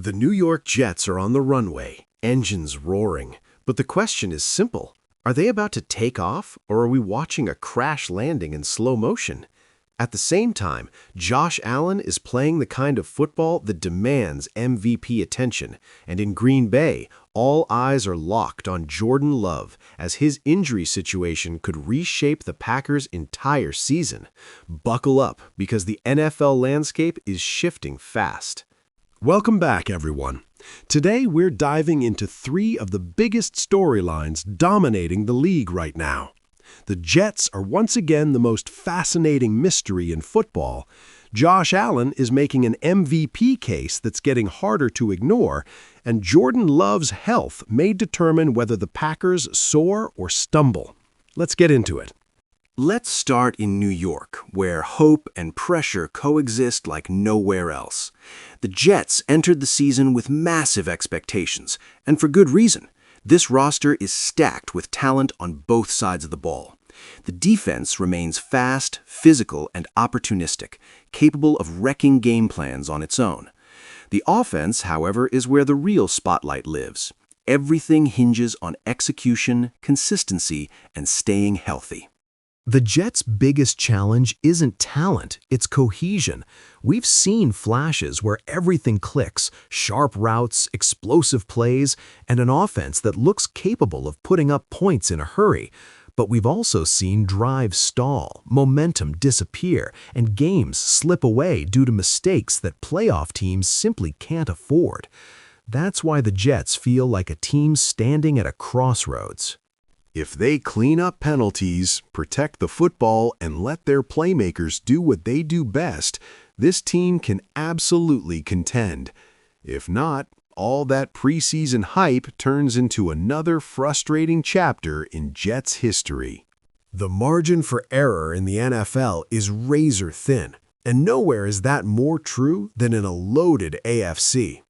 The New York Jets are on the runway, engines roaring. But the question is simple. Are they about to take off, or are we watching a crash landing in slow motion? At the same time, Josh Allen is playing the kind of football that demands MVP attention, and in Green Bay, all eyes are locked on Jordan Love as his injury situation could reshape the Packers' entire season. Buckle up, because the NFL landscape is shifting fast. Welcome back, everyone. Today, we're diving into three of the biggest storylines dominating the league right now. The Jets are once again the most fascinating mystery in football. Josh Allen is making an MVP case that's getting harder to ignore, and Jordan Love's health may determine whether the Packers soar or stumble. Let's get into it. Let's start in New York, where hope and pressure coexist like nowhere else. The Jets entered the season with massive expectations, and for good reason. This roster is stacked with talent on both sides of the ball. The defense remains fast, physical, and opportunistic, capable of wrecking game plans on its own. The offense, however, is where the real spotlight lives. Everything hinges on execution, consistency, and staying healthy. The Jets' biggest challenge isn't talent, it's cohesion. We've seen flashes where everything clicks, sharp routes, explosive plays, and an offense that looks capable of putting up points in a hurry. But we've also seen drives stall, momentum disappear, and games slip away due to mistakes that playoff teams simply can't afford. That's why the Jets feel like a team standing at a crossroads. If they clean up penalties, protect the football, and let their playmakers do what they do best, this team can absolutely contend. If not, all that preseason hype turns into another frustrating chapter in Jets history. The margin for error in the NFL is razor thin, and nowhere is that more true than in a loaded AFC.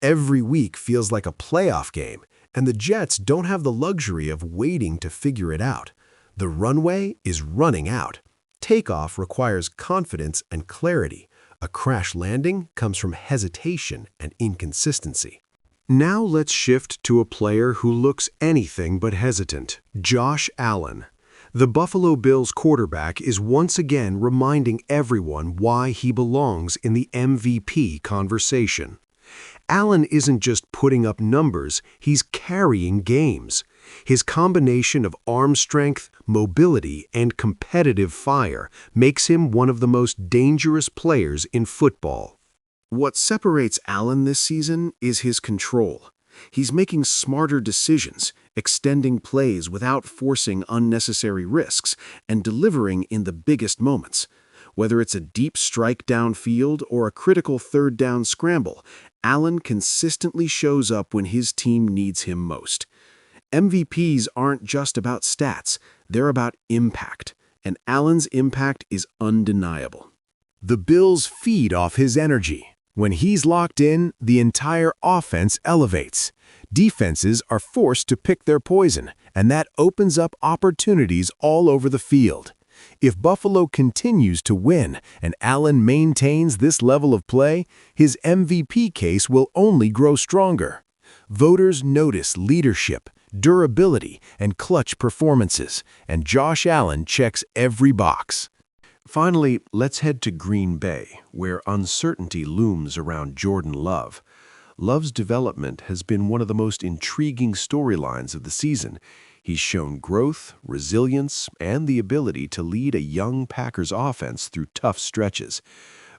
Every week feels like a playoff game, and the Jets don't have the luxury of waiting to figure it out. The runway is running out. Takeoff requires confidence and clarity. A crash landing comes from hesitation and inconsistency. Now let's shift to a player who looks anything but hesitant, Josh Allen. The Buffalo Bills quarterback is once again reminding everyone why he belongs in the MVP conversation. Allen isn't just putting up numbers, he's carrying games. His combination of arm strength, mobility, and competitive fire makes him one of the most dangerous players in football. What separates Allen this season is his control. He's making smarter decisions, extending plays without forcing unnecessary risks, and delivering in the biggest moments. Whether it's a deep strike downfield or a critical third down scramble, Allen consistently shows up when his team needs him most. MVPs aren't just about stats, they're about impact, and Allen's impact is undeniable. The Bills feed off his energy. When he's locked in, the entire offense elevates. Defenses are forced to pick their poison, and that opens up opportunities all over the field. If Buffalo continues to win and Allen maintains this level of play, his MVP case will only grow stronger. Voters notice leadership, durability, and clutch performances, and Josh Allen checks every box. Finally, let's head to Green Bay, where uncertainty looms around Jordan Love. Love's development has been one of the most intriguing storylines of the season. He's shown growth, resilience, and the ability to lead a young Packers offense through tough stretches.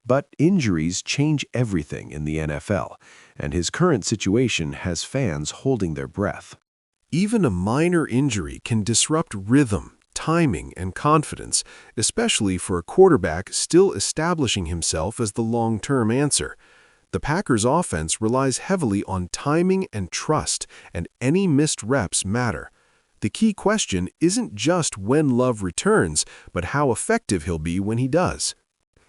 But injuries change everything in the NFL, and his current situation has fans holding their breath. Even a minor injury can disrupt rhythm, timing, and confidence, especially for a quarterback still establishing himself as the long-term answer. The Packers' offense relies heavily on timing and trust, and any missed reps matter. The key question isn't just when Love returns, but how effective he'll be when he does.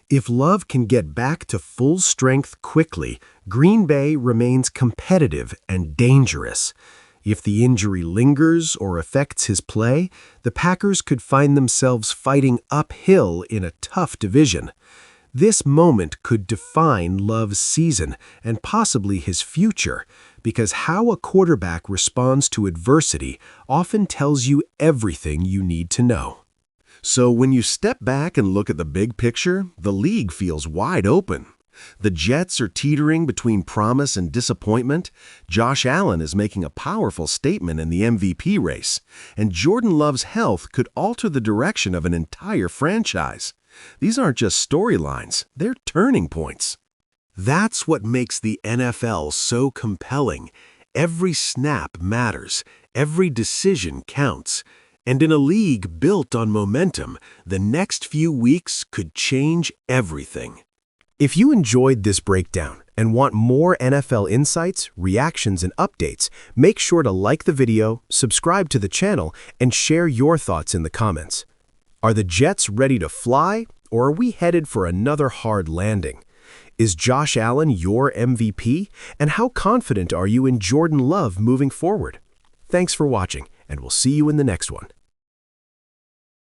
If Love can get back to full strength quickly, Green Bay remains competitive and dangerous. If the injury lingers or affects his play, the Packers could find themselves fighting uphill in a tough division. This moment could define Love's season and possibly his future, because how a quarterback responds to adversity often tells you everything you need to know. So when you step back and look at the big picture, the league feels wide open. The Jets are teetering between promise and disappointment. Josh Allen is making a powerful statement in the MVP race, and Jordan Love's health could alter the direction of an entire franchise. These aren't just storylines, they're turning points. That's what makes the NFL so compelling. Every snap matters, every decision counts. And in a league built on momentum, the next few weeks could change everything. If you enjoyed this breakdown and want more NFL insights, reactions, and updates, make sure to like the video, subscribe to the channel, and share your thoughts in the comments. Are the Jets ready to fly, or are we headed for another hard landing? Is Josh Allen your MVP? And how confident are you in Jordan Love moving forward? Thanks for watching, and we'll see you in the next one.